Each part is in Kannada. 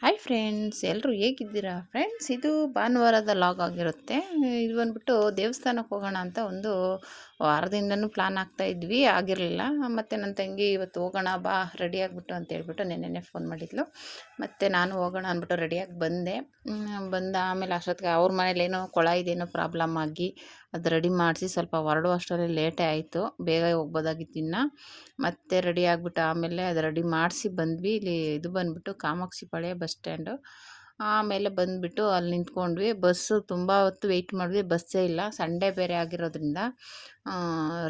ಹಾಯ್ ಫ್ರೆಂಡ್ಸ್, ಎಲ್ಲರೂ ಹೇಗಿದ್ದೀರಾ ಫ್ರೆಂಡ್ಸ್? ಇದು ಭಾನುವಾರದ ಲಾಗ್ ಆಗಿರುತ್ತೆ. ಇದು ಬಂದ್ಬಿಟ್ಟು ದೇವಸ್ಥಾನಕ್ಕೆ ಹೋಗೋಣ ಅಂತ ಒಂದು ವಾರದಿಂದನೂ ಪ್ಲಾನ್ ಆಗ್ತಾ ಇದ್ವಿ, ಆಗಿರಲಿಲ್ಲ. ಮತ್ತು ನನ್ನ ತಂಗಿ ಇವತ್ತು ಹೋಗೋಣ ಬಾ ರೆಡಿ ಆಗಿಬಿಟ್ಟು ಅಂತ ಹೇಳ್ಬಿಟ್ಟು ನೆನ್ನೆ ಫೋನ್ ಮಾಡಿದ್ಲು. ಮತ್ತು ನಾನು ಹೋಗೋಣ ಅಂದ್ಬಿಟ್ಟು ರೆಡಿಯಾಗಿ ಬಂದೆ. ಬಂದ ಆಮೇಲೆ ಅಷ್ಟೊತ್ತಿಗೆ ಅವ್ರ ಮನೇಲಿ ಏನೋ ಕೊಳಾಯಿದೇನೋ ಪ್ರಾಬ್ಲಮ್ ಆಗಿ ಅದು ರೆಡಿ ಮಾಡಿಸಿ ಸ್ವಲ್ಪ ಹೊರಡುವ ಅಷ್ಟರಲ್ಲಿ ಲೇಟೇ ಆಯಿತು. ಬೇಗ ಹೋಗ್ಬೋದಾಗಿತ್ತು ಇನ್ನು. ಮತ್ತೆ ರೆಡಿ ಆಗಿಬಿಟ್ಟು ಆಮೇಲೆ ಅದು ರೆಡಿ ಮಾಡಿಸಿ ಬಂದ್ವಿ. ಇಲ್ಲಿ ಇದು ಬಂದುಬಿಟ್ಟು ಕಾಮಾಕ್ಷಿ ಪಾಳ್ಯ ಬಸ್ ಸ್ಟ್ಯಾಂಡು. ಆಮೇಲೆ ಬಂದುಬಿಟ್ಟು ಅಲ್ಲಿ ನಿಂತ್ಕೊಂಡ್ವಿ. ಬಸ್ಸು ತುಂಬ ಹೊತ್ತು ವೆಯ್ಟ್ ಮಾಡಿದ್ವಿ, ಬಸ್ಸೇ ಇಲ್ಲ. ಸಂಡೇ ಬೇರೆ ಆಗಿರೋದ್ರಿಂದ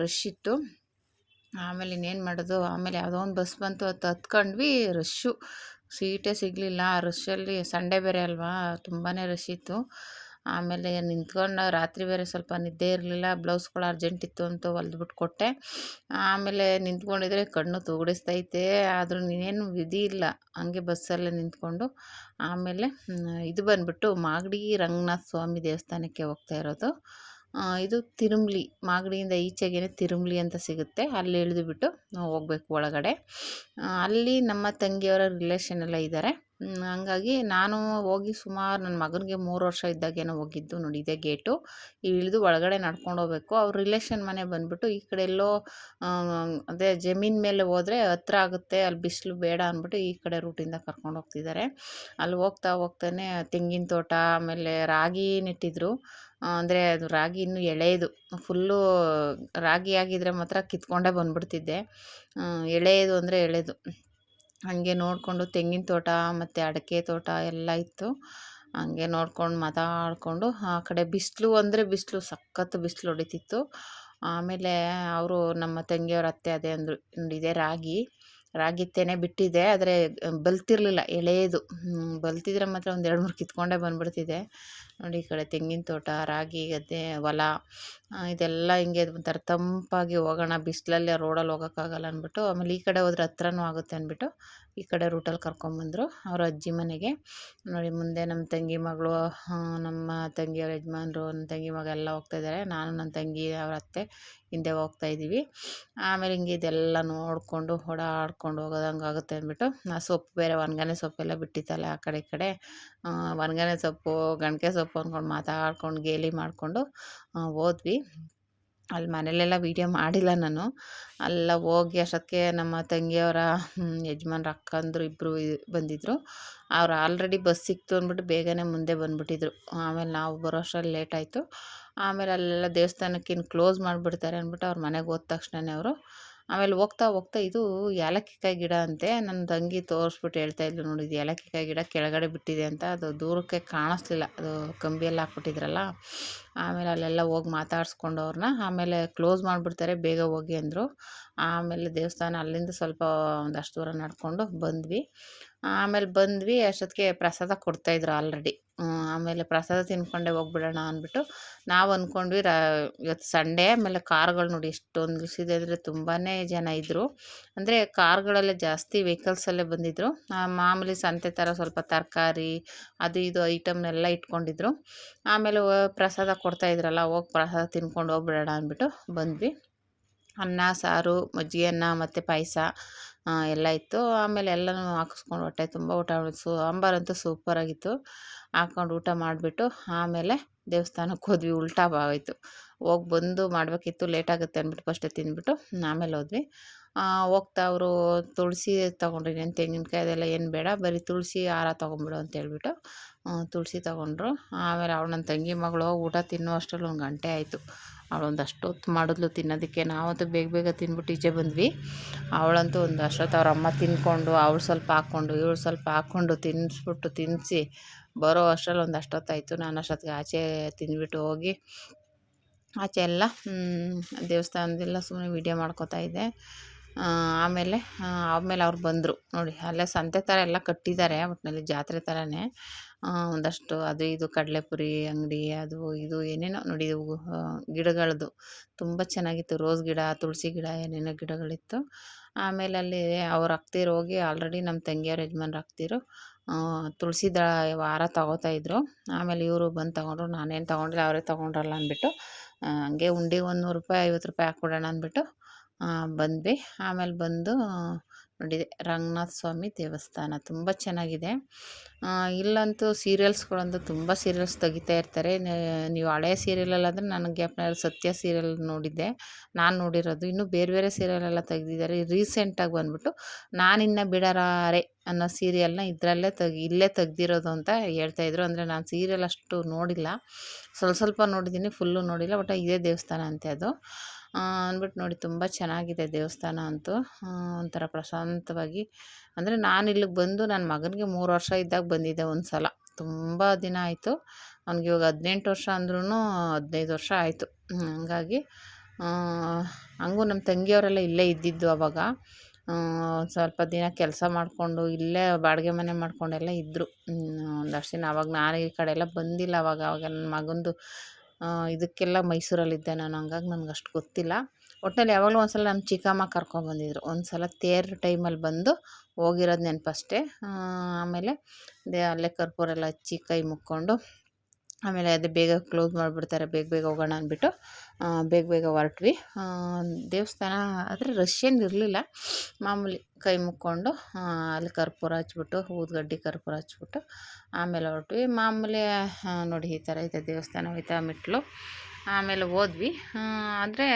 ರಶ್ ಇತ್ತು. ಆಮೇಲೆ ಇನ್ನೇನು ಮಾಡೋದು, ಆಮೇಲೆ ಯಾವುದೋ ಒಂದು ಬಸ್ ಬಂತು, ಅದು ಹತ್ಕೊಂಡ್ವಿ. ರಶ್ಶು, ಸೀಟೇ ಸಿಗಲಿಲ್ಲ. ಆ ರಶ್ಶಲ್ಲಿ ಸಂಡೇ ಬೇರೆ ಅಲ್ವಾ, ತುಂಬಾ ರಶ್ ಇತ್ತು. ಆಮೇಲೆ ನಿಂತ್ಕೊಂಡು ರಾತ್ರಿ ಬೇರೆ ಸ್ವಲ್ಪ ನಿದ್ದೆ ಇರಲಿಲ್ಲ. ಬ್ಲೌಸ್ಗಳು ಅರ್ಜೆಂಟ್ ಇತ್ತು ಅಂತ ಹೊಲ್ದ್ಬಿಟ್ಟು ಕೊಟ್ಟೆ. ಆಮೇಲೆ ನಿಂತ್ಕೊಂಡಿದ್ರೆ ಕಣ್ಣು ತೂಗುಡಿಸ್ತೈತೆ, ಆದರೂ ಇನ್ನೇನು ವಿಧಿ ಇಲ್ಲ, ಹಂಗೆ ಬಸ್ಸಲ್ಲೇ ನಿಂತ್ಕೊಂಡು. ಆಮೇಲೆ ಇದು ಬಂದುಬಿಟ್ಟು ಮಾಗಡಿ ರಂಗನಾಥ ಸ್ವಾಮಿ ದೇವಸ್ಥಾನಕ್ಕೆ ಹೋಗ್ತಾ ಇರೋದು. ಇದು ತಿರುಮ್ಲಿ, ಮಾಗಡಿಯಿಂದ ಈಚೆಗೇನೆ ತಿರುಮ್ಲಿ ಅಂತ ಸಿಗುತ್ತೆ. ಅಲ್ಲಿ ಇಳಿದುಬಿಟ್ಟು ನಾವು ಹೋಗ್ಬೇಕು ಒಳಗಡೆ. ಅಲ್ಲಿ ನಮ್ಮ ತಂಗಿಯವರ ರಿಲೇಷನ್ ಎಲ್ಲ ಇದ್ದಾರೆ. ಹಂಗಾಗಿ ನಾನು ಹೋಗಿ ಸುಮಾರು ನನ್ನ ಮಗನಿಗೆ 3 ವರ್ಷ ಇದ್ದಾಗೇನೋ ಹೋಗಿದ್ದು. ನೋಡಿ, ಇದೇ ಗೇಟು. ಇಳಿದು ಒಳಗಡೆ ನಡ್ಕೊಂಡು ಹೋಗ್ಬೇಕು. ಅವ್ರ ರಿಲೇಷನ್ ಮನೆ ಬಂದುಬಿಟ್ಟು ಈ ಕಡೆ ಎಲ್ಲೋ ಅದೇ ಜಮೀನ್ ಮೇಲೆ ಹೋದರೆ ಹತ್ರ ಆಗುತ್ತೆ, ಅಲ್ಲಿ ಬಿಸಿಲು ಬೇಡ ಅಂದ್ಬಿಟ್ಟು ಈ ಕಡೆ ರೂಟಿಂದ ಕರ್ಕೊಂಡು ಹೋಗ್ತಿದ್ದಾರೆ. ಅಲ್ಲಿ ಹೋಗ್ತಾನೆ ತೆಂಗಿನ ತೋಟ, ಆಮೇಲೆ ರಾಗಿ ನೆಟ್ಟಿದ್ರು. ಅಂದರೆ ಅದು ರಾಗಿ ಇನ್ನೂ ಎಳೆಯದು, ಫುಲ್ಲು ರಾಗಿ ಆಗಿದ್ರೆ ಮಾತ್ರ ಕಿತ್ಕೊಂಡೇ ಬಂದುಬಿಡ್ತಿದ್ದೆ. ಎಳೆಯದು ಅಂದರೆ ಎಳೆದು. ಹಾಗೆ ನೋಡಿಕೊಂಡು ತೆಂಗಿನ ತೋಟ ಮತ್ತು ಅಡಿಕೆ ತೋಟ ಎಲ್ಲ ಇತ್ತು. ಹಂಗೆ ನೋಡ್ಕೊಂಡು ಮಾತಾಡಿಕೊಂಡು ಆ ಕಡೆ ಬಿಸಿಲು ಅಂದರೆ ಬಿಸಿಲು, ಸಖತ್ತು ಬಿಸಿಲು ಹೊಡಿತಿತ್ತು. ಆಮೇಲೆ ಅವರು ನಮ್ಮ ತಂಗಿಯವ್ರ ಅತ್ತೆ ಅದೇ ಅಂದರು, ನೋಡಿ ಇದೇ ರಾಗಿ ತೆನೆ ಬಿಟ್ಟಿದೆ, ಆದರೆ ಬಲ್ತಿರಲಿಲ್ಲ, ಎಳೆಯದು. ಬಲ್ತಿದ್ರೆ ಮಾತ್ರ ಒಂದು 2-3 ಕಿತ್ಕೊಂಡೇ ಬಂದುಬಿಡ್ತಿದೆ. ನೋಡಿ, ಈ ಕಡೆ ತೆಂಗಿನ ತೋಟ, ರಾಗಿ ಗದ್ದೆ, ಹೊಲ, ಇದೆಲ್ಲ ಹಿಂಗೆ ಒಂಥರ ತಂಪಾಗಿ ಹೋಗೋಣ, ಬಿಸಿಲಲ್ಲಿ ರೋಡಲ್ಲಿ ಹೋಗೋಕ್ಕಾಗಲ್ಲ ಅಂದ್ಬಿಟ್ಟು. ಆಮೇಲೆ ಈ ಕಡೆ ಹೋದ್ರೆ ಹತ್ರನೂ ಆಗುತ್ತೆ ಅಂದ್ಬಿಟ್ಟು ಈ ಕಡೆ ರೂಟಲ್ಲಿ ಕರ್ಕೊಂಬಂದರು ಅವ್ರ ಅಜ್ಜಿ ಮನೆಗೆ. ನೋಡಿ, ಮುಂದೆ ನಮ್ಮ ತಂಗಿ ಮಗಳು, ನಮ್ಮ ತಂಗಿಯವ್ರ ಯಜಮಾನ್ರು, ನನ್ನ ತಂಗಿ ಮಗ ಎಲ್ಲ ಹೋಗ್ತಾಯಿದ್ದಾರೆ. ನಾನು ನನ್ನ ತಂಗಿ ಅವ್ರ ಅತ್ತೆ ಹಿಂದೆ ಹೋಗ್ತಾಯಿದ್ದೀವಿ. ಆಮೇಲೆ ಹಿಂಗೆ ಇದೆಲ್ಲ ನೋಡಿಕೊಂಡು ಓಡಾಡ್ಕೊಂಡು ಹೋಗೋದಂಗೆ ಆಗುತ್ತೆ ಅಂದ್ಬಿಟ್ಟು, ಸೊಪ್ಪು ಬೇರೆ ಒಣಗನೆ ಸೊಪ್ಪೆಲ್ಲ ಬಿಟ್ಟಿತ್ತಲ್ಲ ಆ ಕಡೆ ಈ ಕಡೆ, ಒಣಗನೆ ಸೊಪ್ಪು, ಗಣಕೆ ಸೊಪ್ಪು ಅಂದ್ಕೊಂಡು ಮಾತಾಡ್ಕೊಂಡು ಗೇಲಿ ಮಾಡಿಕೊಂಡು ಹೋದ್ವಿ. ಅಲ್ಲಿ ಮನೇಲೆಲ್ಲ ವೀಡಿಯೋ ಮಾಡಿಲ್ಲ ನಾನು. ಅಲ್ಲ ಹೋಗಿ ಅಷ್ಟೊತ್ತಿಗೆ ನಮ್ಮ ತಂಗಿಯವರ ಯಜಮಾನ್ರ ಅಕ್ಕಂದ್ರು ಇಬ್ಬರು ಬಂದಿದ್ದರು. ಅವ್ರು ಆಲ್ರೆಡಿ ಬಸ್ ಸಿಕ್ತು ಅಂದ್ಬಿಟ್ಟು ಬೇಗನೆ ಮುಂದೆ ಬಂದುಬಿಟ್ಟಿದ್ರು. ಆಮೇಲೆ ನಾವು ಬರೋ ಅಷ್ಟರಲ್ಲಿ ಲೇಟ್ ಆಯಿತು. ಆಮೇಲೆ ಅಲ್ಲೆಲ್ಲ ದೇವಸ್ಥಾನಕ್ಕೆ ಇನ್ನು ಕ್ಲೋಸ್ ಮಾಡಿಬಿಡ್ತಾರೆ ಅಂದ್ಬಿಟ್ಟು ಅವ್ರ ಮನೆಗೆ ಹೋದ ತಕ್ಷಣವೇ ಅವರು. ಆಮೇಲೆ ಹೋಗ್ತಾ ಇದು ಏಲಕ್ಕಿಕಾಯಿ ಗಿಡ ಅಂತೆ. ನನ್ನ ತಂಗಿ ತೋರಿಸ್ಬಿಟ್ಟು ಹೇಳ್ತಾಯಿದ್ಲು, ನೋಡಿ ಇದು ಏಲಕ್ಕಿಕಾಯಿ ಗಿಡ ಕೆಳಗಡೆ ಬಿಟ್ಟಿದೆ ಅಂತ. ಅದು ದೂರಕ್ಕೆ ಕಾಣಿಸ್ಲಿಲ್ಲ, ಅದು ಕಂಬಿಯಲ್ಲಿ ಹಾಕ್ಬಿಟ್ಟಿದ್ರಲ್ಲ. ಆಮೇಲೆ ಅಲ್ಲೆಲ್ಲ ಹೋಗಿ ಮಾತಾಡಿಸ್ಕೊಂಡು ಅವ್ರನ್ನ, ಆಮೇಲೆ ಕ್ಲೋಸ್ ಮಾಡಿಬಿಡ್ತಾರೆ, ಬೇಗ ಹೋಗಿ ಅಂದರು. ಆಮೇಲೆ ದೇವಸ್ಥಾನ ಅಲ್ಲಿಂದ ಸ್ವಲ್ಪ ಒಂದಷ್ಟು ದೂರ ನಡ್ಕೊಂಡು ಬಂದ್ವಿ. ಆಮೇಲೆ ಬಂದ್ವಿ, ಅಷ್ಟೊತ್ತಿಗೆ ಪ್ರಸಾದ ಕೊಡ್ತಾಯಿದ್ರು ಆಲ್ರೆಡಿ. ಆಮೇಲೆ ಪ್ರಸಾದ ತಿನ್ಕೊಂಡೇ ಹೋಗ್ಬಿಡೋಣ ಅಂದ್ಬಿಟ್ಟು ನಾವು ಅಂದ್ಕೊಂಡ್ವಿ. ಇವತ್ತು ಸಂಡೇ, ಆಮೇಲೆ ಕಾರುಗಳು ನೋಡಿ ಎಷ್ಟೊಂದು ನಿಲ್ಲಿಸಿದೆ ಅಂದರೆ ತುಂಬಾ ಜನ ಇದ್ದರು. ಅಂದರೆ ಕಾರುಗಳಲ್ಲೇ ಜಾಸ್ತಿ, ವೆಹಿಕಲ್ಸಲ್ಲೇ ಬಂದಿದ್ದರು. ಮಾಮೂಲಿ ಸಂತೆ ಥರ ಸ್ವಲ್ಪ ತರಕಾರಿ ಅದು ಇದು ಐಟಮ್ನೆಲ್ಲ ಇಟ್ಕೊಂಡಿದ್ರು. ಆಮೇಲೆ ಪ್ರಸಾದ ಕೊಡ್ತಾಯಿದ್ರಲ್ಲ, ಹೋಗಿ ಪ್ರಸಾದ ತಿನ್ಕೊಂಡು ಹೋಗ್ಬಿಡೋಣ ಅಂದ್ಬಿಟ್ಟು ಬಂದ್ವಿ. ಅನ್ನ, ಸಾರು, ಮಜ್ಜಿಗೆ ಅನ್ನ ಮತ್ತು ಪಾಯಸ ಎಲ್ಲ ಇತ್ತು. ಆಮೇಲೆ ಎಲ್ಲನೂ ಹಾಕಿಸ್ಕೊಂಡು ಹೊಟ್ಟೆ ತುಂಬ ಊಟ ಮಾಡಿ, ಸಾಂಬಾರಂತೂ ಸೂಪರಾಗಿತ್ತು. ಹಾಕ್ಕೊಂಡು ಊಟ ಮಾಡಿಬಿಟ್ಟು ಆಮೇಲೆ ದೇವಸ್ಥಾನಕ್ಕೆ ಹೋದ್ವಿ. ಉಲ್ಟಾ ಆಯಿತು, ಹೋಗಿ ಬಂದು ಮಾಡಬೇಕಿತ್ತು, ಲೇಟಾಗುತ್ತೆ ಅಂದ್ಬಿಟ್ಟು ಫಸ್ಟೇ ತಿಂದ್ಬಿಟ್ಟು ಆಮೇಲೆ ಹೋದ್ವಿ. ಹೋಗ್ತಾ ಅವರು ತುಳಸಿ ತೊಗೊಂಡ್ರು, ಇನ್ನೇನು ತೆಂಗಿನಕಾಯಿ ಅದೆಲ್ಲ ಏನು ಬೇಡ, ಬರೀ ತುಳಸಿ ಹಾರ ತೊಗೊಂಬಿಡು ಅಂತ ಹೇಳ್ಬಿಟ್ಟು ತುಳಸಿ ತೊಗೊಂಡ್ರು. ಆಮೇಲೆ ಅವಳು ನನ್ನ ತಂಗಿ ಮಗಳು ಊಟ ತಿನ್ನೋ ಅಷ್ಟರಲ್ಲಿ 1 ಗಂಟೆ ಆಯಿತು. ಅವಳೊಂದು ಅಷ್ಟೊತ್ತು ಮಾಡಿದ್ಲು ತಿನ್ನೋದಕ್ಕೆ. ನಾವಂತೂ ಬೇಗ ಬೇಗ ತಿಂದ್ಬಿಟ್ಟು ಈಚೆ ಬಂದ್ವಿ. ಅವಳಂತೂ ಒಂದು ಅಷ್ಟೊತ್ತು ಅವ್ರ ಅಮ್ಮ ತಿಂದ್ಕೊಂಡು, ಅವಳು ಸ್ವಲ್ಪ ಹಾಕ್ಕೊಂಡು ಇವಳು ಸ್ವಲ್ಪ ಹಾಕ್ಕೊಂಡು ತಿನ್ನಿಸಿ ಬರೋ ಅಷ್ಟರಲ್ಲಿ ಒಂದು ಅಷ್ಟೊತ್ತಾಯಿತು. ನಾನು ಅಷ್ಟೊತ್ತಿಗೆ ಆಚೆ ತಿಂದ್ಬಿಟ್ಟು ಹೋಗಿ ಆಚೆ ಎಲ್ಲ ದೇವಸ್ಥಾನದೆಲ್ಲ ಸುಮ್ಮನೆ ವೀಡಿಯೋ ಮಾಡ್ಕೋತಾ ಇದ್ದೆ. ಆಮೇಲೆ ಅವ್ರು ಬಂದರು. ನೋಡಿ, ಅಲ್ಲೇ ಸಂತೆ ಥರ ಎಲ್ಲ ಕಟ್ಟಿದ್ದಾರೆ, ಒಟ್ಟಿನಲ್ಲಿ ಜಾತ್ರೆ ಥರನೇ. ಒಂದಷ್ಟು ಅದು ಇದು ಕಡಲೆಪುರಿ ಅಂಗಡಿ, ಅದು ಇದು ಏನೇನೋ ನೋಡಿ, ಗಿಡಗಳದ್ದು ತುಂಬ ಚೆನ್ನಾಗಿತ್ತು. ರೋಸ್ ಗಿಡ, ತುಳಸಿ ಗಿಡ, ಏನೇನೋ ಗಿಡಗಳಿತ್ತು. ಆಮೇಲೆ ಅಲ್ಲಿ ಅವ್ರು ಅಕ್ತಿರು ಹೋಗಿ ಆಲ್ರೆಡಿ ನಮ್ಮ ತಂಗಿಯವ್ರ ಯಜಮಾನ್ರು ಅಕ್ತಿರು ತುಳಸಿ ಹಾರ ತೊಗೋತಾಯಿದ್ರು. ಆಮೇಲೆ ಇವರು ಬಂದು ತೊಗೊಂಡ್ರು. ನಾನೇನು ತೊಗೊಂಡ್ರೆ ಅವರೇ ತೊಗೊಂಡ್ರಲ್ಲ ಅಂದ್ಬಿಟ್ಟು ಹಂಗೆ ಉಂಡಿಗೆ 100 ರೂಪಾಯಿ 50 ರೂಪಾಯಿ ಹಾಕ್ಬಿಡೋಣ ಅಂದ್ಬಿಟ್ಟು ಬಂದ್ವಿ. ಆಮೇಲೆ ಬಂದು ನೋಡಿದೆ ರಂಗನಾಥ ಸ್ವಾಮಿ ದೇವಸ್ಥಾನ ತುಂಬ ಚೆನ್ನಾಗಿದೆ. ಇಲ್ಲಂತೂ ಸೀರಿಯಲ್ಸ್ಗಳಂತೂ ತುಂಬ ಸೀರಿಯಲ್ಸ್ ತೆಗಿತಾ ಇರ್ತಾರೆ. ನೀವು ಹಳೆಯ ಸೀರಿಯಲಲ್ಲಾದರೆ ನನಗೆ ಜ್ಞಾಪನ ಇರೋ ಸತ್ಯ ಸೀರಿಯಲ್ ನೋಡಿದ್ದೆ, ನಾನು ನೋಡಿರೋದು. ಇನ್ನೂ ಬೇರೆ ಬೇರೆ ಸೀರಿಯಲೆಲ್ಲ ತೆಗ್ದಿದ್ದಾರೆ. ರೀಸೆಂಟಾಗಿ ಬಂದುಬಿಟ್ಟು ನಾನಿನ್ನ ಬಿಡಲಾರೆ ಅನ್ನೋ ಸೀರಿಯಲ್ನ ಇಲ್ಲೇ ತೆಗ್ದಿರೋದು ಅಂತ ಹೇಳ್ತಾಯಿದ್ರು. ಅಂದರೆ ನಾನು ಸೀರಿಯಲ್ ಅಷ್ಟು ನೋಡಿಲ್ಲ, ಸ್ವಲ್ಪ ನೋಡಿದ್ದೀನಿ, ಫುಲ್ಲು ನೋಡಿಲ್ಲ. ಬಟ್ ಇದೇ ದೇವಸ್ಥಾನ ಅಂತೆ ಅದು. ಅಂದ್ಬಿಟ್ಟು ನೋಡಿ ತುಂಬ ಚೆನ್ನಾಗಿದೆ ದೇವಸ್ಥಾನ ಅಂತೂ. ಒಂಥರ ಪ್ರಶಾಂತವಾಗಿ, ಅಂದರೆ ನಾನು ಇಲ್ಲಿಗೆ ಬಂದು ನನ್ನ ಮಗನಿಗೆ 3 ವರ್ಷ ಇದ್ದಾಗ ಬಂದಿದ್ದೆ ಒಂದು ಸಲ. ತುಂಬ ದಿನ ಆಯಿತು, ಅವ್ನಿಗೆ ಇವಾಗ 18 ವರ್ಷ ಅಂದ್ರೂ 15 ವರ್ಷ ಆಯಿತು. ಹಂಗಾಗಿ ಹಂಗೂ ನಮ್ಮ ತಂಗಿಯವರೆಲ್ಲ ಇಲ್ಲೇ ಇದ್ದಿದ್ದು ಅವಾಗ. ಸ್ವಲ್ಪ ದಿನ ಕೆಲಸ ಮಾಡಿಕೊಂಡು ಇಲ್ಲೇ ಬಾಡಿಗೆ ಮನೆ ಮಾಡ್ಕೊಂಡೆಲ್ಲ ಇದ್ದರು ಒಂದಷ್ಟು ದಿನ. ಆವಾಗ ನಾನು ಈ ಕಡೆ ಎಲ್ಲ ಬಂದಿಲ್ಲ. ಅವಾಗ ನನ್ನ ಮಗಂದು ಇದಕ್ಕೆಲ್ಲ ಮೈಸೂರಲ್ಲಿದ್ದೆ ನಾನು, ಹಂಗಾಗಿ ನನಗೆ ಅಷ್ಟು ಗೊತ್ತಿಲ್ಲ. ಒಟ್ಟಿನಲ್ಲಿ ಯಾವಾಗಲೂ ಒಂದು ಸಲ ನಮ್ಮ ಚಿಕ್ಕಮ್ಮ ಕರ್ಕೊಂಬಂದಿದ್ರು. ಒಂದು ಸಲ ತೇರು ಟೈಮಲ್ಲಿ ಬಂದು ಹೋಗಿರೋದು ನೆನಪಷ್ಟೇ. ಆಮೇಲೆ ಅಲ್ಲೇ ಕರ್ಪೂರ ಎಲ್ಲ ಹಚ್ಚಿ ಕೈ ಮುಕ್ಕೊಂಡು, ಆಮೇಲೆ ಅದೇ ಬೇಗ ಕ್ಲೋಸ್ ಮಾಡಿಬಿಡ್ತಾರೆ, ಬೇಗ ಹೋಗೋಣ ಅಂದ್ಬಿಟ್ಟು ಬೇಗ ಹೊರಟ್ವಿ. ದೇವಸ್ಥಾನ ಆದರೆ ರಶ್ ಏನು ಇರಲಿಲ್ಲ, ಮಾಮೂಲಿ ಕೈ ಮುಕ್ಕೊಂಡು ಅಲ್ಲಿ ಕರ್ಪೂರ ಹಚ್ಬಿಟ್ಟು, ಊದುಗಡ್ಡಿ ಕರ್ಪೂರ ಹಚ್ಬಿಟ್ಟು ಆಮೇಲೆ ಹೊರಟ್ವಿ. ಮಾಮೂಲಿ ನೋಡಿ ಈ ಥರ ಇದೆ ದೇವಸ್ಥಾನ, ಹೋಯ್ತಾ ಮೆಟ್ಲು. ಆಮೇಲೆ ಹೋದ್ವಿ. ಆದರೆ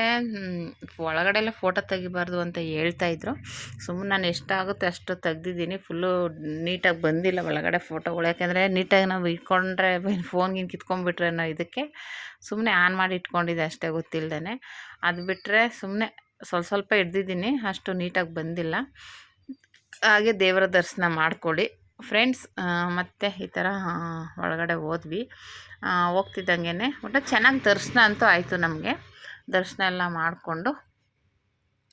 ಒಳಗಡೆ ಎಲ್ಲ ಫೋಟೋ ತೆಗಿಬಾರ್ದು ಅಂತ ಹೇಳ್ತಾಯಿದ್ರು. ಸುಮ್ಮನೆ ನಾನು ಎಷ್ಟಾಗುತ್ತೆ ಅಷ್ಟು ತೆಗ್ದಿದ್ದೀನಿ. ಫುಲ್ಲು ನೀಟಾಗಿ ಬಂದಿಲ್ಲ ಒಳಗಡೆ ಫೋಟೋಗಳು, ಯಾಕೆಂದರೆ ನೀಟಾಗಿ ನಾವು ಇಟ್ಕೊಂಡ್ರೆ ಫೋನ್ಗಿನ್ ಕಿತ್ಕೊಂಡ್ಬಿಟ್ರೆ ಅನ್ನೋ ಇದಕ್ಕೆ ಸುಮ್ಮನೆ ಆನ್ ಮಾಡಿ ಇಟ್ಕೊಂಡಿದ್ದೆ ಅಷ್ಟೇ, ಗೊತ್ತಿಲ್ಲದೇ. ಅದು ಬಿಟ್ಟರೆ ಸುಮ್ಮನೆ ಸ್ವಲ್ಪ ಹಿಡ್ದಿದ್ದೀನಿ, ಅಷ್ಟು ನೀಟಾಗಿ ಬಂದಿಲ್ಲ. ಹಾಗೆ ದೇವರ ದರ್ಶನ ಮಾಡ್ಕೊಳ್ಳಿ ಫ್ರೆಂಡ್ಸ್. ಮತ್ತು ಈ ಥರ ಒಳಗಡೆ ಹೋದ್ವಿ. ಹೋಗ್ತಿದ್ದಂಗೆ ಒಟ್ಟು ಚೆನ್ನಾಗಿ ದರ್ಶನ ಅಂತೂ ಆಯಿತು ನಮಗೆ. ದರ್ಶನ ಎಲ್ಲ ಮಾಡಿಕೊಂಡು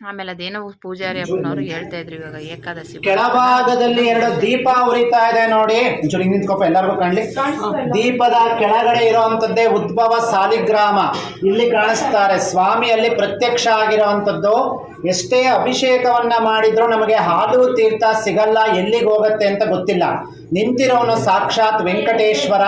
ಆಮೇಲೆ ಅದೇನೋ ಪೂಜಾರಿ ಅಪ್ಪನವರು ಹೇಳ್ತಾಯಿದ್ರು, ಇವಾಗ ಏಕಾದಶಿ ಕೆಳಭಾಗದಲ್ಲಿ 2 ದೀಪ ಉರಿತಾ ಇದೆ ನೋಡಿ. ಒಂಚೂರು ಹಿಂಗೆ ನಿಂತ್ಕೊಪ್ಪ, ಎಲ್ಲರಿಗೂ ಕಾಣಲಿ. ದೀಪದ ಕೆಳಗಡೆ ಇರುವಂತದ್ದೇ ಉದ್ಭವ ಸಾಲಿಗ್ರಾಮ ಇಲ್ಲಿ ಕಾಣಿಸ್ತಾರೆ. ಸ್ವಾಮಿಯಲ್ಲಿ ಪ್ರತ್ಯಕ್ಷ ಆಗಿರುವಂಥದ್ದು. ಎಷ್ಟೇ ಅಭಿಷೇಕವನ್ನ ಮಾಡಿದ್ರು ನಮಗೆ ಹಾಲು ತೀರ್ಥ ಸಿಗಲ್ಲ, ಎಲ್ಲಿಗೆ ಹೋಗುತ್ತೆ ಅಂತ ಗೊತ್ತಿಲ್ಲ. ನಿಂತಿರೋನು ಸಾಕ್ಷಾತ್ ವೆಂಕಟೇಶ್ವರ,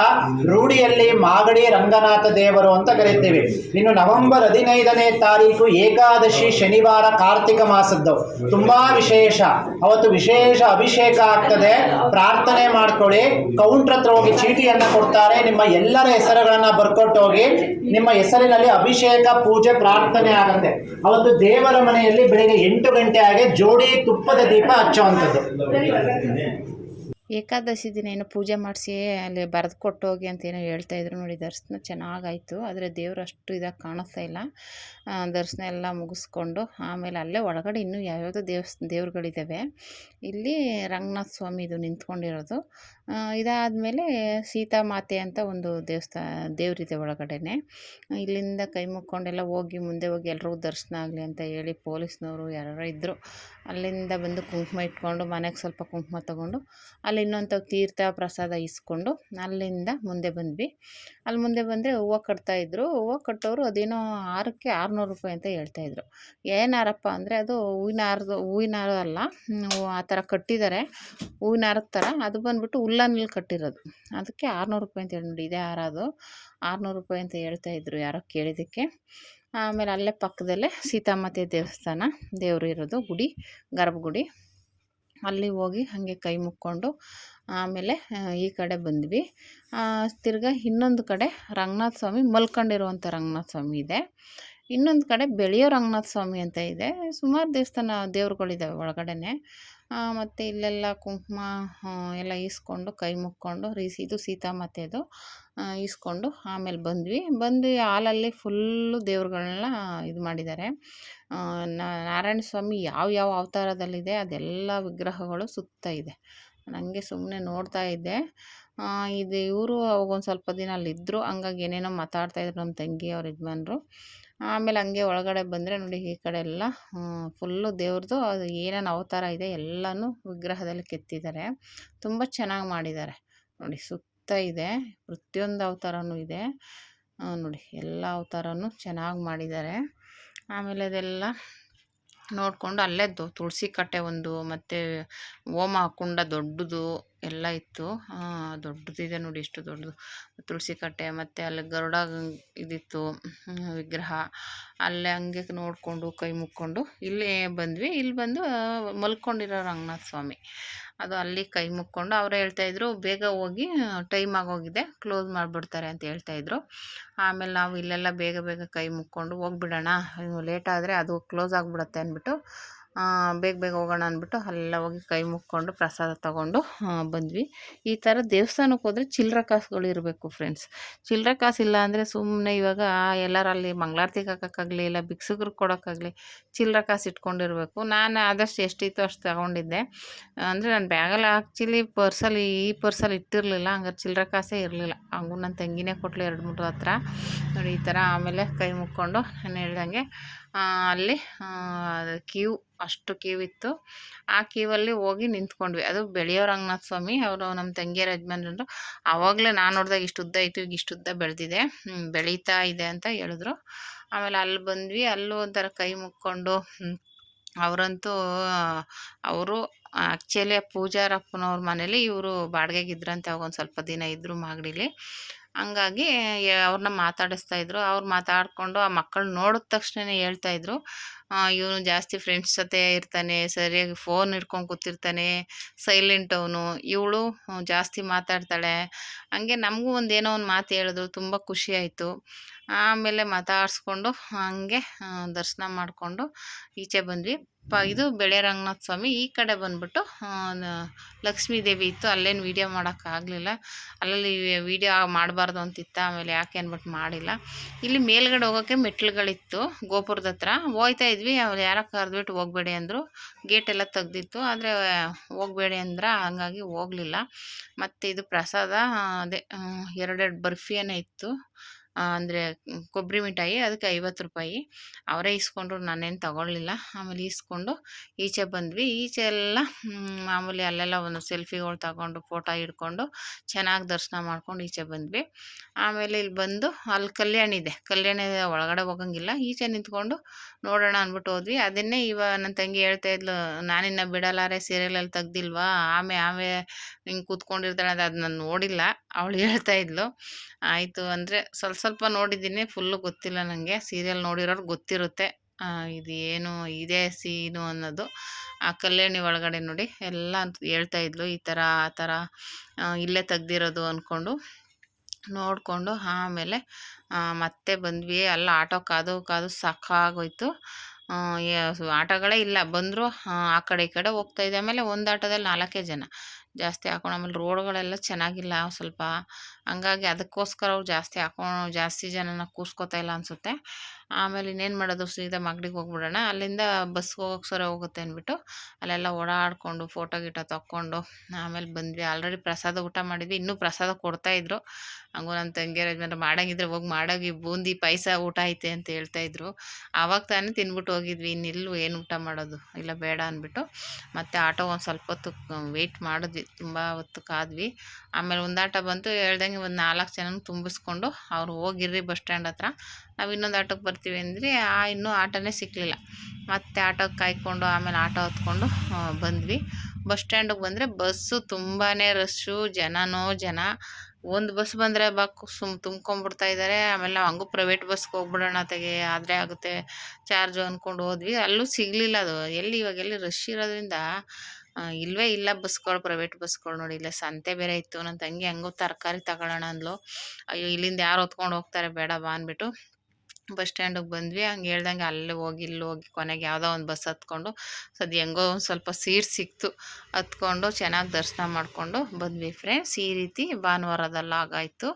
ರೂಢಿಯಲ್ಲಿ ಮಾಗಡಿ ರಂಗನಾಥ ದೇವರು ಅಂತ ಕರಿತೀವಿ. ಇನ್ನು ನವೆಂಬರ್ 15ನೇ ತಾರೀಕು ಏಕಾದಶಿ ಶನಿವಾರ, ಕಾರ್ತಿಕ ಮಾಸದ್ದು ತುಂಬಾ ವಿಶೇಷ. ಅವತ್ತು ವಿಶೇಷ ಅಭಿಷೇಕ ಆಗ್ತದೆ. ಪ್ರಾರ್ಥನೆ ಮಾಡ್ಕೊಳ್ಳಿ. ಕೌಂಟ್ರ್ ಹತ್ರ ಹೋಗಿ ಚೀಟಿಯನ್ನ ಕೊಡ್ತಾರೆ, ನಿಮ್ಮ ಎಲ್ಲರ ಹೆಸರುಗಳನ್ನ ಬರ್ಕೊಟ್ಟು ಹೋಗಿ. ನಿಮ್ಮ ಹೆಸರಿನಲ್ಲಿ ಅಭಿಷೇಕ, ಪೂಜೆ, ಪ್ರಾರ್ಥನೆ ಆಗುತ್ತೆ. ಅವತ್ತು ದೇವರ ಮನೆಯಲ್ಲಿ ಬೆಳಿಗ್ಗೆ 8 ಗಂಟೆ ಆಗಿ ಜೋಡಿ ತುಪ್ಪದ ದೀಪ ಹಚ್ಚುವಂಥದ್ದು. ಏಕಾದಶಿ ದಿನ ಏನೋ ಪೂಜೆ ಮಾಡಿಸಿ ಅಲ್ಲಿ ಬರೆದು ಕೊಟ್ಟೋಗಿ ಅಂತ ಏನೋ ಹೇಳ್ತಾಯಿದ್ರು ನೋಡಿ. ದರ್ಶನ ಚೆನ್ನಾಗಾಯಿತು, ಆದರೆ ದೇವರು ಅಷ್ಟು ಇದಾಗಿ ಕಾಣಿಸ್ತಾ ಇಲ್ಲ. ದರ್ಶನ ಎಲ್ಲ ಮುಗಿಸ್ಕೊಂಡು ಆಮೇಲೆ ಅಲ್ಲೇ ಒಳಗಡೆ ಇನ್ನೂ ಯಾವ್ಯಾವುದೋ ದೇವ್ರುಗಳಿದ್ದಾವೆ. ಇಲ್ಲಿ ರಂಗನಾಥ ಸ್ವಾಮಿ ಇದು ನಿಂತ್ಕೊಂಡಿರೋದು. ಇದಾದಮೇಲೆ ಸೀತಾಮಾತೆ ಅಂತ ಒಂದು ದೇವರಿದೆ ಒಳಗಡೆನೆ. ಇಲ್ಲಿಂದ ಕೈ ಮುಕ್ಕೊಂಡೆಲ್ಲ ಹೋಗಿ ಮುಂದೆ ಹೋಗಿ ಎಲ್ರಿಗೂ ದರ್ಶನ ಆಗಲಿ ಅಂತ ಹೇಳಿ ಪೊಲೀಸ್ನವರು ಯಾರು ಇದ್ದರು. ಅಲ್ಲಿಂದ ಬಂದು ಕುಂಕುಮ ಇಟ್ಕೊಂಡು ಮನೆಗೆ ಸ್ವಲ್ಪ ಕುಂಕುಮ ತೊಗೊಂಡು ಅಲ್ಲಿ ಇನ್ನೊಂದು ತೀರ್ಥ ಪ್ರಸಾದ ಇಸ್ಕೊಂಡು ಅಲ್ಲಿಂದ ಮುಂದೆ ಬಂದ್ವಿ. ಅಲ್ಲಿ ಮುಂದೆ ಬಂದರೆ ಹೂವು ಕಟ್ತಾಯಿದ್ರು. ಹೂವು ಕಟ್ಟೋರು ಅದೇನೋ ಹಾರಕ್ಕೆ 600 ರೂಪಾಯಿ ಅಂತ ಹೇಳ್ತಾಯಿದ್ರು. ಏನು ಹಾರಪ್ಪ ಅಂದರೆ ಅದು ಹೂವಿನ ಹಾರ ಅಲ್ಲ, ಆ ಥರ ಕಟ್ಟಿದ್ದಾರೆ ಹೂವಿನ ಹಾರದ ಥರ. ಅದು ಬಂದುಬಿಟ್ಟು ಉಲ್ಲನಲ್ಲಿ ಕಟ್ಟಿರೋದು, ಅದಕ್ಕೆ 600 ರೂಪಾಯಿ ಅಂತ ಹೇಳಿ ನೋಡಿ. ಇದೇ ಹಾರ, ಅದು 600 ರೂಪಾಯಿ ಅಂತ ಹೇಳ್ತಾಯಿದ್ರು ಯಾರೋ ಕೇಳಿದ್ದಕ್ಕೆ. ಆಮೇಲೆ ಅಲ್ಲೇ ಪಕ್ಕದಲ್ಲೇ ಸೀತಾಮಾತೆ ದೇವಸ್ಥಾನ, ದೇವರು ಇರೋದು ಗುಡಿ, ಗರ್ಭಗುಡಿ. ಅಲ್ಲಿ ಹೋಗಿ ಹಾಗೆ ಕೈ ಮುಕ್ಕೊಂಡು ಆಮೇಲೆ ಈ ಕಡೆ ಬಂದ್ವಿ. ತಿರ್ಗಾ ಇನ್ನೊಂದು ಕಡೆ ರಂಗನಾಥ ಸ್ವಾಮಿ ಮಲ್ಕೊಂಡಿರುವಂಥ ರಂಗನಾಥ ಸ್ವಾಮಿ ಇದೆ. ಇನ್ನೊಂದು ಕಡೆ ಬೆಳೆಯೋ ರಂಗನಾಥ ಸ್ವಾಮಿ ಅಂತ ಇದೆ. ಸುಮಾರು ದೇವ್ರುಗಳಿದ್ದಾವೆ ಒಳಗಡೆನೆ. ಮತ್ತು ಇಲ್ಲೆಲ್ಲ ಕುಂಕುಮ ಎಲ್ಲ ಈಸ್ಕೊಂಡು ಕೈ ಮುಕ್ಕೊಂಡು ಇದು ಸೀತಾಮಾತೆದು ಈಸ್ಕೊಂಡು ಆಮೇಲೆ ಬಂದ್ವಿ. ಹಾಲಲ್ಲಿ ಫುಲ್ಲು ದೇವ್ರುಗಳನ್ನ ಇದು ಮಾಡಿದ್ದಾರೆ. ನಾರಾಯಣ ಸ್ವಾಮಿ ಯಾವ ಅವತಾರದಲ್ಲಿದೆ ಅದೆಲ್ಲ ವಿಗ್ರಹಗಳು ಸುತ್ತ ಇದೆ. ನನಗೆ ಸುಮ್ಮನೆ ನೋಡ್ತಾ ಇದ್ದೆ. ಇದು ಇವರು ಅವಾಗೊಂದು ಸ್ವಲ್ಪ ದಿನ ಅಲ್ಲಿದ್ದರು, ಹಂಗಾಗಿ ಏನೇನೋ ಮಾತಾಡ್ತಾಯಿದ್ರು ನಮ್ಮ ತಂಗಿ ಅವ್ರ ಯಜಮಾನ್ರು. ಆಮೇಲೆ ಹಂಗೆ ಒಳಗಡೆ ಬಂದರೆ ನೋಡಿ, ಈ ಕಡೆ ಎಲ್ಲ ಫುಲ್ಲು ದೇವ್ರದ್ದು ಅದು ಏನೇನು ಅವತಾರ ಇದೆ ಎಲ್ಲನೂ ವಿಗ್ರಹದಲ್ಲಿ ಕೆತ್ತಿದ್ದಾರೆ. ತುಂಬ ಚೆನ್ನಾಗಿ ಮಾಡಿದ್ದಾರೆ ನೋಡಿ. ಸುತ್ತ ಇದೆ, ಪ್ರತಿಯೊಂದು ಅವತಾರನೂ ಇದೆ ನೋಡಿ. ಎಲ್ಲ ಅವತಾರನೂ ಚೆನ್ನಾಗಿ ಮಾಡಿದ್ದಾರೆ. ಆಮೇಲೆ ಅದೆಲ್ಲ ನೋಡಿಕೊಂಡು ಅಲ್ಲೇ ತುಳಸಿ ಕಟ್ಟೆ ಒಂದು ಮತ್ತು ಹೋಮ ಕುಂಡ ದೊಡ್ಡದು ಎಲ್ಲ ಇತ್ತು. ದೊಡ್ಡದಿದೆ ನೋಡಿ, ಎಷ್ಟು ದೊಡ್ಡದು ತುಳಸಿ ಕಟ್ಟೆ. ಮತ್ತು ಅಲ್ಲಿ ಗರುಡ ಇದಿತ್ತು ವಿಗ್ರಹ. ಅಲ್ಲೇ ಹಂಗೆ ನೋಡಿಕೊಂಡು ಕೈ ಮುಕ್ಕೊಂಡು ಇಲ್ಲೇ ಬಂದ್ವಿ. ಇಲ್ಲಿ ಬಂದು ಮಲ್ಕೊಂಡಿರೋ ರಂಗನಾಥ ಸ್ವಾಮಿ, ಅದು ಅಲ್ಲಿ ಕೈ ಮುಕ್ಕೊಂಡು ಅವರೇ ಹೇಳ್ತಾಯಿದ್ರು ಬೇಗ ಹೋಗಿ ಟೈಮ್ ಆಗೋಗಿದೆ, ಕ್ಲೋಸ್ ಮಾಡಿಬಿಡ್ತಾರೆ ಅಂತ ಹೇಳ್ತಾಯಿದ್ರು. ಆಮೇಲೆ ನಾವು ಇಲ್ಲೆಲ್ಲ ಬೇಗ ಬೇಗ ಕೈ ಮುಕ್ಕೊಂಡು ಹೋಗ್ಬಿಡೋಣ, ಲೇಟ್ ಆದರೆ ಅದು ಕ್ಲೋಸ್ ಆಗಿಬಿಡುತ್ತೆ ಅಂದ್ಬಿಟ್ಟು ಬೇಗ ಬೇಗ ಹೋಗೋಣ ಅಂದ್ಬಿಟ್ಟು ಅಲ್ಲೆಲ್ಲ ಹೋಗಿ ಕೈ ಮುಕ್ಕೊಂಡು ಪ್ರಸಾದ ತೊಗೊಂಡು ಬಂದ್ವಿ. ಈ ಥರ ದೇವಸ್ಥಾನಕ್ಕೆ ಹೋದರೆ ಚಿಲ್ಲರೆ ಕಾಸುಗಳು ಇರಬೇಕು ಫ್ರೆಂಡ್ಸ್. ಚಿಲ್ಲರೆ ಕಾಸಿಲ್ಲ ಅಂದರೆ ಸುಮ್ಮನೆ ಇವಾಗ ಎಲ್ಲರಲ್ಲಿ ಮಂಗಳಾರತಿಗೆ ಹಾಕೋಕ್ಕಾಗಲಿ ಇಲ್ಲ ಭಿಕ್ಷುಕ್ರಿಗೆ ಕೊಡೋಕ್ಕಾಗಲಿ ಚಿಲ್ಲರೆ ಕಾಸು ಇಟ್ಕೊಂಡಿರಬೇಕು. ನಾನು ಆದಷ್ಟು ಎಷ್ಟಿತ್ತು ಅಷ್ಟು ತಗೊಂಡಿದ್ದೆ. ಅಂದರೆ ನನ್ನ ಬ್ಯಾಗಲ್ಲಿ ಆ್ಯಕ್ಚುಲಿ ಪರ್ಸಲ್ಲಿ ಈ ಪರ್ಸಲ್ಲಿ ಇಟ್ಟಿರಲಿಲ್ಲ, ಹಂಗಾರೆ ಚಿಲ್ಲರೆ ಕಾಸೇ ಇರಲಿಲ್ಲ. ಹಂಗೂ ನನ್ನ ತಂಗಿನೇ ಕೊಟ್ಟಳು 2-3 ಹತ್ರ ನೋಡಿ ಈ ಥರ. ಆಮೇಲೆ ಕೈ ಮುಕ್ಕೊಂಡು ನಾನು ಹೇಳ್ದಂಗೆ ಅಲ್ಲಿ ಅಷ್ಟು ಕ್ಯೂ ಇತ್ತು. ಆ ಕ್ಯೂವಲ್ಲಿ ಹೋಗಿ ನಿಂತ್ಕೊಂಡ್ವಿ. ಅದು ಬೆಳೆಯೋ ರಂಗನಾಥ ಸ್ವಾಮಿ, ಅವರು ನಮ್ಮ ತಂಗಿಯರ ಯಜಮಾನ್ರು. ಆವಾಗಲೇ ನಾನು ನೋಡಿದಾಗ ಇಷ್ಟು ಉದ್ದ ಇತ್ತು, ಈಗ ಇಷ್ಟು ಉದ್ದ ಬೆಳೆದಿದೆ, ಬೆಳೀತಾ ಇದೆ ಅಂತ ಹೇಳಿದ್ರು. ಆಮೇಲೆ ಅಲ್ಲಿ ಬಂದ್ವಿ. ಅಲ್ಲೂ ಒಂಥರ ಕೈ ಮುಕ್ಕೊಂಡು ಅವರಂತೂ ಅವರು ಆ್ಯಕ್ಚುಲಿ ಪೂಜಾರಪ್ಪನವ್ರ ಮನೇಲಿ ಇವರು ಬಾಡಿಗೆಗಿದ್ರಂತೆ. ಅವಾಗ ಒಂದು ಸ್ವಲ್ಪ ದಿನ ಇದ್ದರು ಮಾಗಡಿಲಿ. ಹಂಗಾಗಿ ಅವ್ರನ್ನ ಮಾತಾಡಿಸ್ತಾಯಿದ್ರು. ಅವ್ರು ಮಾತಾಡಿಕೊಂಡು ಆ ಮಕ್ಕಳು ನೋಡಿದ ತಕ್ಷಣವೇ ಹೇಳ್ತಾಯಿದ್ರು, ಇವನು ಜಾಸ್ತಿ ಫ್ರೆಂಡ್ಸ್ ಜೊತೆ ಇರ್ತಾನೆ, ಸರಿಯಾಗಿ ಫೋನ್ ಹಿಡ್ಕೊಂಡು ಕೂತಿರ್ತಾನೆ, ಸೈಲೆಂಟ್ ಅವನು, ಇವಳು ಜಾಸ್ತಿ ಮಾತಾಡ್ತಾಳೆ. ಹಂಗೆ ನಮಗೂ ಒಂದೇನೋ ಒಂದು ಮಾತು ಹೇಳಿದ್ರು, ತುಂಬ ಖುಷಿಯಾಯಿತು. ಆಮೇಲೆ ಮಾತಾಡಿಸ್ಕೊಂಡು ಹಂಗೆ ದರ್ಶನ ಮಾಡಿಕೊಂಡು ಈಚೆ ಬಂದ್ವಿ. ಇದು ಬೆಳೆ ರಂಗನಾಥ ಸ್ವಾಮಿ. ಈ ಕಡೆ ಬಂದ್ಬಿಟ್ಟು ಲಕ್ಷ್ಮೀ ದೇವಿ ಇತ್ತು. ಅಲ್ಲೇನು ವೀಡಿಯೋ ಮಾಡೋಕ್ಕಾಗಲಿಲ್ಲ, ಅಲ್ಲಲ್ಲಿ ವೀಡಿಯೋ ಮಾಡಬಾರ್ದು ಅಂತಿತ್ತು. ಆಮೇಲೆ ಯಾಕೆ ಅಂದ್ಬಿಟ್ಟು ಮಾಡಿಲ್ಲ. ಇಲ್ಲಿ ಮೇಲ್ಗಡೆ ಹೋಗೋಕ್ಕೆ ಮೆಟ್ಲುಗಳಿತ್ತು ಗೋಪುರದ ಹತ್ರ. ಹೋಗ್ತಾ ಇದ್ವಿ, ಅವ್ರು ಯಾರೋ ಕರೆದ್ಬಿಟ್ಟು ಹೋಗಬೇಡಿ ಅಂದರು. ಗೇಟೆಲ್ಲ ತೆಗ್ದಿತ್ತು, ಆದರೆ ಹೋಗಬೇಡಿ ಅಂದ್ರೆ ಹಂಗಾಗಿ ಹೋಗಲಿಲ್ಲ. ಮತ್ತು ಇದು ಪ್ರಸಾದ ಅದೇ 2 ಬರ್ಫಿಯೇ ಇತ್ತು, ಅಂದರೆ ಕೊಬ್ಬರಿ ಮಿಠಾಯಿ, ಅದಕ್ಕೆ 50 ರೂಪಾಯಿ. ಅವರೇ ಇಸ್ಕೊಂಡ್ರು, ನಾನೇನು ತಗೊಳ್ಳಿಲ್ಲ. ಆಮೇಲೆ ಇಸ್ಕೊಂಡು ಈಚೆ ಬಂದ್ವಿ. ಈಚೆ ಎಲ್ಲ ಮಾಮೂಲಿ ಅಲ್ಲೆಲ್ಲ ಒಂದು ಸೆಲ್ಫಿಗಳು ತಗೊಂಡು ಫೋಟೋ ಹಿಡ್ಕೊಂಡು ಚೆನ್ನಾಗಿ ದರ್ಶನ ಮಾಡ್ಕೊಂಡು ಈಚೆ ಬಂದ್ವಿ. ಆಮೇಲೆ ಇಲ್ಲಿ ಬಂದು ಅಲ್ಲಿ ಕಲ್ಯಾಣಿ ಇದೆ, ಕಲ್ಯಾಣಿ ಒಳಗಡೆ ಹೋಗಂಗಿಲ್ಲ, ಈಚೆ ನಿಂತ್ಕೊಂಡು ನೋಡೋಣ ಅಂದ್ಬಿಟ್ಟು ಹೋದ್ವಿ. ಅದನ್ನೇ ನನ್ನ ತಂಗಿ ಹೇಳ್ತಾ ಇದ್ಲು, ನಾನಿನ್ನ ಬಿಡಲಾರೆ ಸೀರಿಯಲಲ್ಲಿ ತೆಗ್ದಿಲ್ವಾ, ಆಮೆ ಹಿಂಗೆ ಕೂತ್ಕೊಂಡಿರ್ತಾಳೆ ಅದು ನಾನು ನೋಡಿಲ್ಲ, ಅವಳು ಹೇಳ್ತಾ ಇದ್ಲು. ಆಯಿತು ಅಂದರೆ ಸ್ವಲ್ಪ ನೋಡಿದ್ದೀನಿ, ಫುಲ್ಲು ಗೊತ್ತಿಲ್ಲ ನನಗೆ. ಸೀರಿಯಲ್ ನೋಡಿರೋರು ಗೊತ್ತಿರುತ್ತೆ ಇದು ಏನು ಇದೇ ಸೀನು ಅನ್ನೋದು. ಆ ಕಲ್ಯಾಣಿ ಒಳಗಡೆ ನೋಡಿ ಎಲ್ಲ ಹೇಳ್ತಾ ಇದ್ಲು, ಈ ಥರ ಆ ಥರ ಇಲ್ಲೇ ತೆಗ್ದಿರೋದು ಅಂದ್ಕೊಂಡು ನೋಡಿಕೊಂಡು ಆಮೇಲೆ ಮತ್ತೆ ಬಂದ್ವಿ. ಅಲ್ಲ ಆಟೋ ಕಾದು ಸಾಕಾಗೋಯ್ತು. ಆಟೋಗಳೇ ಇಲ್ಲ, ಬಂದರು ಆ ಕಡೆ ಈ ಕಡೆ ಹೋಗ್ತಾಯಿದ್ದೆ. ಆಮೇಲೆ ಒಂದು ಆಟೋದಲ್ಲಿ 4 ಜನ ಜಾಸ್ತಿ ಹಾಕೊಂಡು. ಆಮೇಲೆ ರೋಡ್ಗಳೆಲ್ಲ ಚೆನ್ನಾಗಿಲ್ಲ ಸ್ವಲ್ಪ, ಹಂಗಾಗಿ ಅದಕ್ಕೋಸ್ಕರ ಅವ್ರು ಜಾಸ್ತಿ ಜನನ ಕೂರ್ಸ್ಕೊತಾ ಇಲ್ಲ ಅನಿಸುತ್ತೆ. ಆಮೇಲೆ ಇನ್ನೇನು ಮಾಡೋದು, ಸೀದಾ ಮಾಗಡಿಗೆ ಹೋಗ್ಬಿಡೋಣ, ಅಲ್ಲಿಂದ ಬಸ್ಗೆ ಹೋಗೋಕೆ ಸರಿ ಹೋಗುತ್ತೆ ಅಂದ್ಬಿಟ್ಟು ಅಲ್ಲೆಲ್ಲ ಓಡಾಡಿಕೊಂಡು ಫೋಟೋ ಗಿಟೋ ತಕ್ಕೊಂಡು ಆಮೇಲೆ ಬಂದ್ವಿ. ಆಲ್ರೆಡಿ ಪ್ರಸಾದ ಊಟ ಮಾಡಿದ್ವಿ, ಇನ್ನೂ ಪ್ರಸಾದ ಕೊಡ್ತಾಯಿದ್ರು. ಹಂಗೂ ನನ್ನ ತಂಗಿಯರ ಯಜಮಾನ್ರು ಮಾಡಂಗಿದ್ರೆ ಹೋಗಿ ಮಾಡೋಗಿ ಬೂಂದಿ ಪಾಯಸ ಊಟ ಐತೆ ಅಂತ ಹೇಳ್ತಾಯಿದ್ರು. ಆವಾಗ ತಾನೇ ತಿಂದ್ಬಿಟ್ಟು ಹೋಗಿದ್ವಿ, ಇನ್ನೆಲ್ಲೂ ಏನು ಊಟ ಮಾಡೋದು, ಇಲ್ಲ ಬೇಡ ಅಂದ್ಬಿಟ್ಟು ಮತ್ತು ಆಟೋ ಒಂದು ಸ್ವಲ್ಪ ಹೊತ್ತು ವೆಯ್ಟ್ ಮಾಡಿದ್ವಿ, ತುಂಬ ಹೊತ್ತು ಕಾದ್ವಿ. ಆಮೇಲೆ ಒಂದು ಆಟೋ ಬಂತು, ಹೇಳ್ದಂಗೆ ಒಂದು 4 ಜನನ ತುಂಬಿಸ್ಕೊಂಡು ಅವ್ರು ಹೋಗಿರ್ರಿ ಬಸ್ ಸ್ಟ್ಯಾಂಡ್ ಹತ್ರ, ನಾವು ಇನ್ನೊಂದು ಆಟೋಕ್ಕೆ ಬರ್ತೀವಿ ಅಂದರೆ ಇನ್ನೂ ಆಟೋನೇ ಸಿಕ್ಕಲಿಲ್ಲ. ಮತ್ತು ಆಟೋಗೆ ಕಾಯ್ಕೊಂಡು ಆಮೇಲೆ ಆಟೋ ಹತ್ಕೊಂಡು ಬಂದ್ವಿ. ಬಸ್ ಸ್ಟ್ಯಾಂಡಿಗೆ ಬಂದರೆ ಬಸ್ಸು ತುಂಬಾ ರಶ್ಶು, ಜನ. ಒಂದು ಬಸ್ ಬಂದರೆ ತುಂಬ್ಕೊಂಡ್ಬಿಡ್ತಾ ಇದ್ದಾರೆ. ಆಮೇಲೆ ನಾವು ಹಂಗೂ ಪ್ರೈವೇಟ್ ಬಸ್ಗೆ ಹೋಗ್ಬಿಡೋಣ ಆದರೆ ಆಗುತ್ತೆ ಚಾರ್ಜು ಅಂದ್ಕೊಂಡು ಹೋದ್ವಿ. ಅಲ್ಲೂ ಸಿಗಲಿಲ್ಲ ಅದು, ಇವಾಗೆಲ್ಲಿ ರಶ್ ಇರೋದ್ರಿಂದ ಇಲ್ಲವೇ ಇಲ್ಲ ಬಸ್ಗಳು, ಪ್ರೈವೇಟ್ ಬಸ್ಗಳು ನೋಡಿ. ಇಲ್ಲ ಸಂತೆ ಬೇರೆ ಇತ್ತು. ನನ್ನ ತಂಗಿ ಹಂಗೂ ತರಕಾರಿ ತಗೊಳ್ಳೋಣ ಅಂದ್ಲು. ಅಯ್ಯೋ ಇಲ್ಲಿಂದ ಯಾರು ಹೊತ್ಕೊಂಡು ಹೋಗ್ತಾರೆ, ಬೇಡ ಬಾ ಅಂದ್ಬಿಟ್ಟು ಬಸ್ ಸ್ಟ್ಯಾಂಡಿಗೆ ಬಂದ್ವಿ. ಹಂಗೆ ಹೇಳ್ದಂಗೆ ಇಲ್ಲಿ ಹೋಗಿ ಕೊನೆಗೆ ಯಾವುದೋ ಒಂದು ಬಸ್ ಹತ್ಕೊಂಡು ಹೆಂಗೋ ಒಂದು ಸ್ವಲ್ಪ ಸೀಟ್ ಸಿಕ್ತು, ಹತ್ಕೊಂಡು ಚೆನ್ನಾಗಿ ದರ್ಶನ ಮಾಡಿಕೊಂಡು ಬಂದ್ವಿ ಫ್ರೆಂಡ್ಸ್. ಈ ರೀತಿ ಭಾನುವಾರದಲ್ಲಿ ಆಗಾಯಿತು.